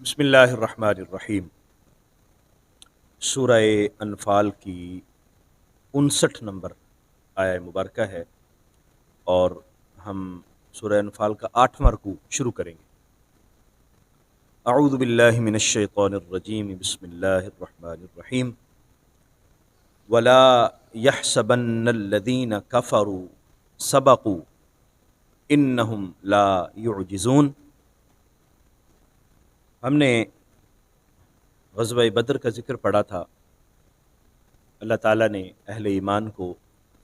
بسم اللہ الرحمن الرحیم۔ سورہ انفال کی 59 نمبر آیہ مبارکہ ہے، اور ہم سورہ انفال کا 8واں رکوع شروع کریں گے۔ اعوذ باللہ من الشیطان الرجیم، بسم اللہ الرحمن الرحیم۔ ولا يحسبن الذین کفروا سبقوا انہم لا يعجزون۔ ہم نے غزوہ بدر کا ذکر پڑھا تھا۔ اللہ تعالیٰ نے اہل ایمان کو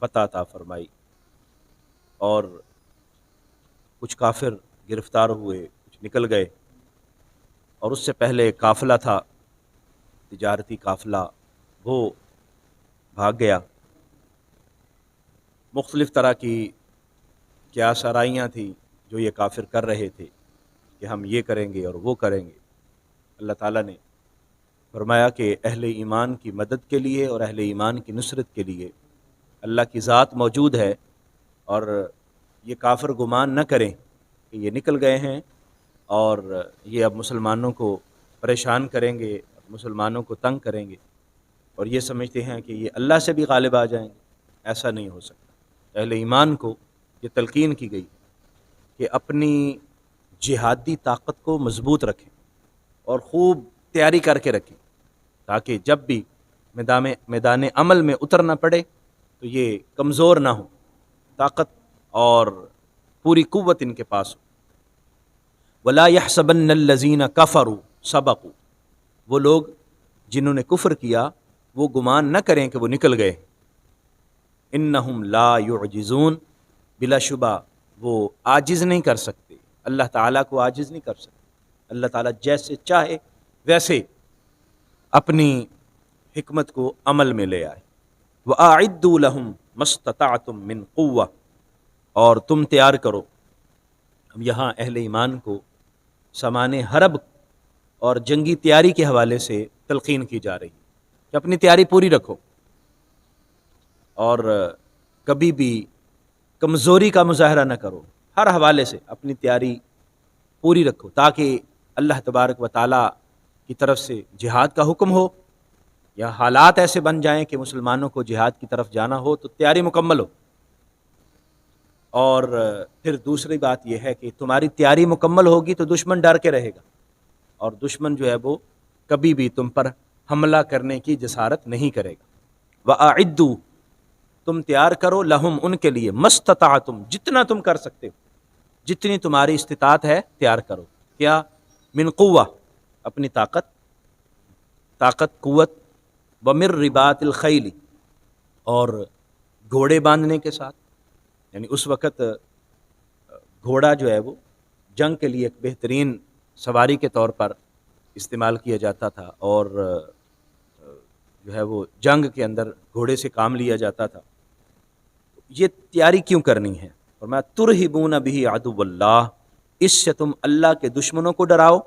فتح عطا فرمائی، اور کچھ کافر گرفتار ہوئے، کچھ نکل گئے، اور اس سے پہلے قافلہ تھا، تجارتی قافلہ، وہ بھاگ گیا۔ مختلف طرح کی قیاس آرائیاں تھیں جو یہ کافر کر رہے تھے کہ ہم یہ کریں گے اور وہ کریں گے۔ اللہ تعالیٰ نے فرمایا کہ اہل ایمان کی مدد کے لیے اور اہل ایمان کی نصرت کے لیے اللہ کی ذات موجود ہے، اور یہ کافر گمان نہ کریں کہ یہ نکل گئے ہیں اور یہ اب مسلمانوں کو پریشان کریں گے، مسلمانوں کو تنگ کریں گے، اور یہ سمجھتے ہیں کہ یہ اللہ سے بھی غالب آ جائیں گے۔ ایسا نہیں ہو سکتا۔ اہل ایمان کو یہ تلقین کی گئی کہ اپنی جہادی طاقت کو مضبوط رکھیں اور خوب تیاری کر کے رکھیں، تاکہ جب بھی میدان عمل میں اترنا پڑے تو یہ کمزور نہ ہو، طاقت اور پوری قوت ان کے پاس ہو۔ ولا يحسبن الذين كفروا سبقوا، وہ لوگ جنہوں نے کفر کیا وہ گمان نہ کریں کہ وہ نکل گئے۔ انہم لا يعجزون، بلا شبہ وہ عاجز نہیں کر سکتے، اللہ تعالیٰ کو عاجز نہیں کر سکتے۔ اللہ تعالیٰ جیسے چاہے ویسے اپنی حکمت کو عمل میں لے آئے۔ وَأَعِدُّوا لَهُمْ مَا اسْتَطَعْتُم مِّن قُوَّةٍ، اور تم تیار کرو۔ اب یہاں اہل ایمان کو سامان حرب اور جنگی تیاری کے حوالے سے تلقین کی جا رہی ہے کہ اپنی تیاری پوری رکھو، اور کبھی بھی کمزوری کا مظاہرہ نہ کرو، ہر حوالے سے اپنی تیاری پوری رکھو، تاکہ اللہ تبارک و تعالیٰ کی طرف سے جہاد کا حکم ہو یا حالات ایسے بن جائیں کہ مسلمانوں کو جہاد کی طرف جانا ہو تو تیاری مکمل ہو۔ اور پھر دوسری بات یہ ہے کہ تمہاری تیاری مکمل ہوگی تو دشمن ڈر کے رہے گا، اور دشمن جو ہے وہ کبھی بھی تم پر حملہ کرنے کی جسارت نہیں کرے گا۔ وَأَعِدُّوا، تم تیار کرو، لہم، ان کے لیے، مستطاعتم، جتنا تم کر سکتے ہو، جتنی تمہاری استطاعت ہے تیار کرو۔ کیا؟ من قوہ، اپنی طاقت، قوت، ومن رباط الخیل، اور گھوڑے باندھنے کے ساتھ، یعنی اس وقت گھوڑا جو ہے وہ جنگ کے لیے ایک بہترین سواری کے طور پر استعمال کیا جاتا تھا، اور جو ہے وہ جنگ کے اندر گھوڑے سے کام لیا جاتا تھا۔ یہ تیاری کیوں کرنی ہے؟ فرمایا ترہبون بہ عدو اللہ، اس سے تم اللہ کے دشمنوں کو ڈراؤ،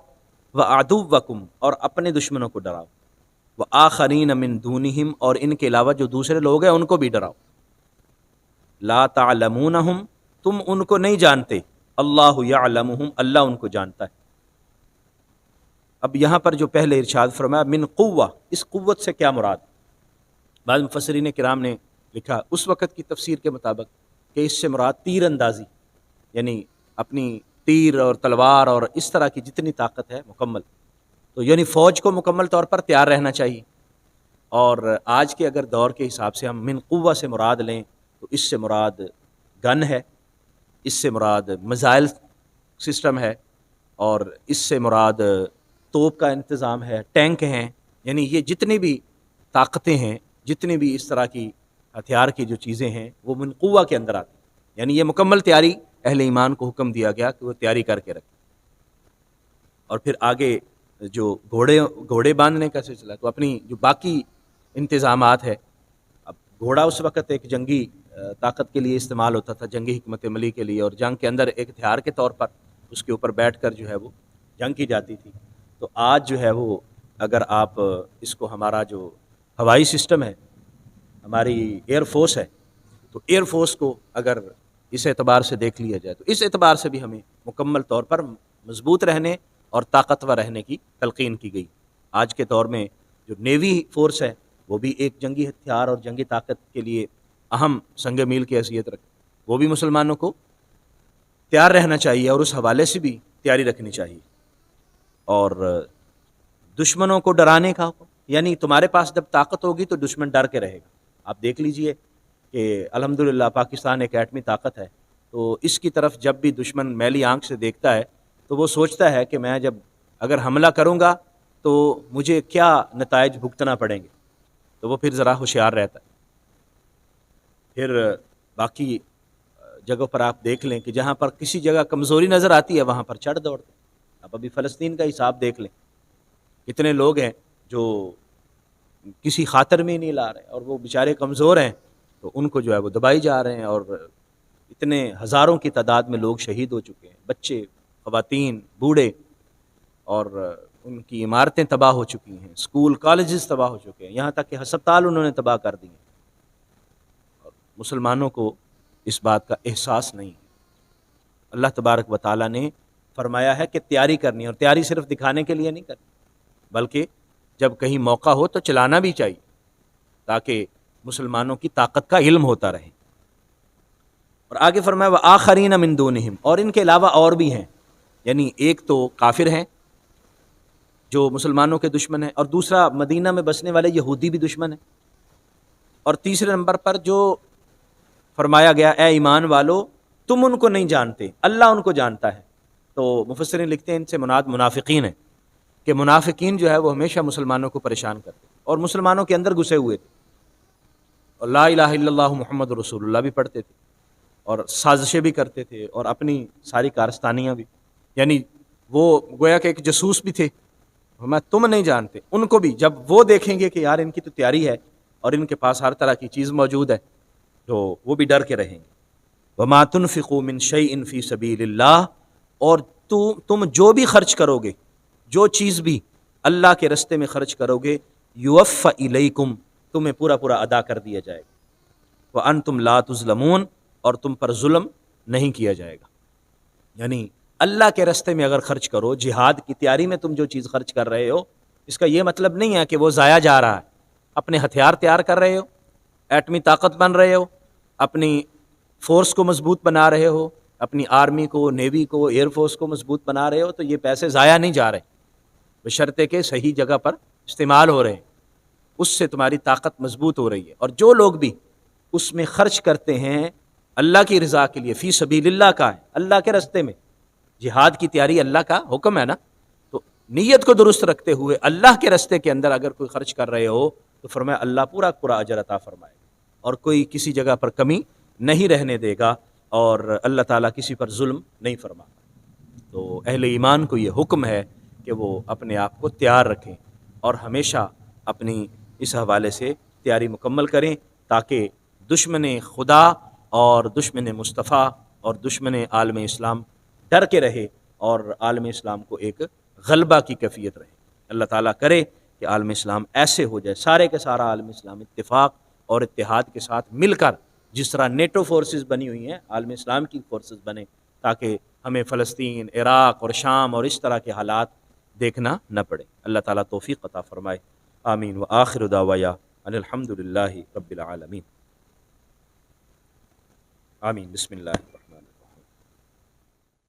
وعدوکم، اور اپنے دشمنوں کو ڈراؤ، وآخرین من دونہم، اور ان کے علاوہ جو دوسرے لوگ ہیں ان کو بھی ڈراؤ۔ لا تعلمونہم، تم ان کو نہیں جانتے، اللہ یعلمہم، اللہ ان کو جانتا ہے۔ اب یہاں پر جو پہلے ارشاد فرمایا من قوہ، اس قوت سے کیا مراد؟ بعض مفسرین کرام نے لکھا اس وقت کی تفسیر کے مطابق کہ اس سے مراد تیر اندازی، یعنی اپنی تیر اور تلوار اور اس طرح کی جتنی طاقت ہے مکمل، تو یعنی فوج کو مکمل طور پر تیار رہنا چاہیے۔ اور آج کے اگر دور کے حساب سے ہم من قوہ سے مراد لیں تو اس سے مراد گن ہے، اس سے مراد میزائل سسٹم ہے، اور اس سے مراد توپ کا انتظام ہے، ٹینک ہیں، یعنی یہ جتنی بھی طاقتیں ہیں، جتنی بھی اس طرح کی ہتھیار کی جو چیزیں ہیں وہ من قوہ کے اندر آتی ہیں۔ یعنی یہ مکمل تیاری اہل ایمان کو حکم دیا گیا کہ وہ تیاری کر کے رکھیں۔ اور پھر آگے جو گھوڑے باندھنے کا سلسلہ، تو اپنی جو باقی انتظامات ہے، اب گھوڑا اس وقت ایک جنگی طاقت کے لیے استعمال ہوتا تھا، جنگی حکمت عملی کے لیے، اور جنگ کے اندر ایک ہتھیار کے طور پر اس کے اوپر بیٹھ کر جو ہے وہ جنگ کی جاتی تھی۔ تو آج جو ہے وہ اگر آپ اس کو، ہمارا جو ہوائی سسٹم ہے، ہماری ایئر فورس ہے، تو ایئر فورس کو اگر اس اعتبار سے دیکھ لیا جائے تو اس اعتبار سے بھی ہمیں مکمل طور پر مضبوط رہنے اور طاقتور رہنے کی تلقین کی گئی۔ آج کے دور میں جو نیوی فورس ہے وہ بھی ایک جنگی ہتھیار اور جنگی طاقت کے لیے اہم سنگ میل کی حیثیت رکھتی، وہ بھی مسلمانوں کو تیار رہنا چاہیے اور اس حوالے سے بھی تیاری رکھنی چاہیے۔ اور دشمنوں کو ڈرانے کا حکم، یعنی تمہارے پاس جب طاقت ہوگی تو دشمن ڈر کے رہے گا۔ آپ دیکھ لیجئے کہ الحمدللہ پاکستان ایک ایٹمی طاقت ہے، تو اس کی طرف جب بھی دشمن میلی آنکھ سے دیکھتا ہے تو وہ سوچتا ہے کہ میں جب اگر حملہ کروں گا تو مجھے کیا نتائج بھگتنا پڑیں گے، تو وہ پھر ذرا ہوشیار رہتا ہے۔ پھر باقی جگہوں پر آپ دیکھ لیں کہ جہاں پر کسی جگہ کمزوری نظر آتی ہے وہاں پر چڑھ دوڑتے ہیں۔ آپ ابھی فلسطین کا حساب دیکھ لیں، کتنے لوگ ہیں جو کسی خاطر میں ہی نہیں لا رہے اور وہ بیچارے کمزور ہیں تو ان کو جو ہے وہ دبائی جا رہے ہیں، اور اتنے ہزاروں کی تعداد میں لوگ شہید ہو چکے ہیں، بچے، خواتین، بوڑھے، اور ان کی عمارتیں تباہ ہو چکی ہیں، اسکول کالجز تباہ ہو چکے ہیں، یہاں تک کہ ہسپتال انہوں نے تباہ کر دیے، اور مسلمانوں کو اس بات کا احساس نہیں ہے۔ اللہ تبارک و تعالیٰ نے فرمایا ہے کہ تیاری کرنی ہے، اور تیاری صرف دکھانے کے لیے نہیں کرنی، بلکہ جب کہیں موقع ہو تو چلانا بھی چاہیے تاکہ مسلمانوں کی طاقت کا علم ہوتا رہے۔ اور آگے فرمایا وآخرین من دونہم، اور ان کے علاوہ اور بھی ہیں، یعنی ایک تو کافر ہیں جو مسلمانوں کے دشمن ہیں، اور دوسرا مدینہ میں بسنے والے یہودی بھی دشمن ہیں، اور تیسرے نمبر پر جو فرمایا گیا اے ایمان والو تم ان کو نہیں جانتے، اللہ ان کو جانتا ہے۔ تو مفسرین لکھتے ہیں ان سے مراد منافقین ہیں، کہ منافقین جو ہے وہ ہمیشہ مسلمانوں کو پریشان کرتے اور مسلمانوں کے اندر گھسے ہوئے تھے، اور لا الہ الا اللہ محمد رسول اللہ بھی پڑھتے تھے اور سازشیں بھی کرتے تھے اور اپنی ساری کارستانیاں بھی، یعنی وہ گویا کہ ایک جاسوس بھی تھے۔ میں تم نہیں جانتے، ان کو بھی جب وہ دیکھیں گے کہ یار ان کی تو تیاری ہے اور ان کے پاس ہر طرح کی چیز موجود ہے تو وہ بھی ڈر کے رہیں گے۔ وما تنفقوا من شیء فی سبیل اللہ، اور تم جو بھی خرچ کرو گے، جو چیز بھی اللہ کے رستے میں خرچ کرو گے، یوفی الیکم، تمہیں پورا پورا ادا کر دیا جائے گا، وانتم لا تظلمون، اور تم پر ظلم نہیں کیا جائے گا۔ یعنی اللہ کے رستے میں اگر خرچ کرو، جہاد کی تیاری میں تم جو چیز خرچ کر رہے ہو، اس کا یہ مطلب نہیں ہے کہ وہ ضائع جا رہا ہے۔ اپنے ہتھیار تیار کر رہے ہو، ایٹمی طاقت بن رہے ہو، اپنی فورس کو مضبوط بنا رہے ہو، اپنی آرمی کو، نیوی کو، ایئر فورس کو مضبوط بنا رہے ہو، تو یہ پیسے ضائع نہیں جا رہے، بشرطے کہ صحیح جگہ پر استعمال ہو رہے ہیں، اس سے تمہاری طاقت مضبوط ہو رہی ہے۔ اور جو لوگ بھی اس میں خرچ کرتے ہیں اللہ کی رضا کے لیے، فی سبیل اللہ کا ہے، اللہ کے رستے میں، جہاد کی تیاری اللہ کا حکم ہے نا، تو نیت کو درست رکھتے ہوئے اللہ کے رستے کے اندر اگر کوئی خرچ کر رہے ہو تو فرمایا اللہ پورا پورا اجر عطا فرمائے گا، اور کوئی کسی جگہ پر کمی نہیں رہنے دے گا، اور اللہ تعالیٰ کسی پر ظلم نہیں فرماتا۔ تو اہل ایمان کو یہ حکم ہے کہ وہ اپنے آپ کو تیار رکھیں اور ہمیشہ اپنی اس حوالے سے تیاری مکمل کریں، تاکہ دشمن خدا اور دشمن مصطفیٰ اور دشمن عالم اسلام ڈر کے رہے اور عالم اسلام کو ایک غلبہ کی کیفیت رہے۔ اللہ تعالیٰ کرے کہ عالم اسلام ایسے ہو جائے، سارے کے سارا عالم اسلام اتفاق اور اتحاد کے ساتھ مل کر، جس طرح نیٹو فورسز بنی ہوئی ہیں، عالم اسلام کی فورسز بنے، تاکہ ہمیں فلسطین، عراق اور شام اور اس طرح کے حالات دیکھنا نہ پڑے۔ اللہ تعالیٰ توفیق عطا فرمائے، آمین۔ وآخر دعوایا ان الحمد للہ رب العالمین، آمین۔ بسم اللہ۔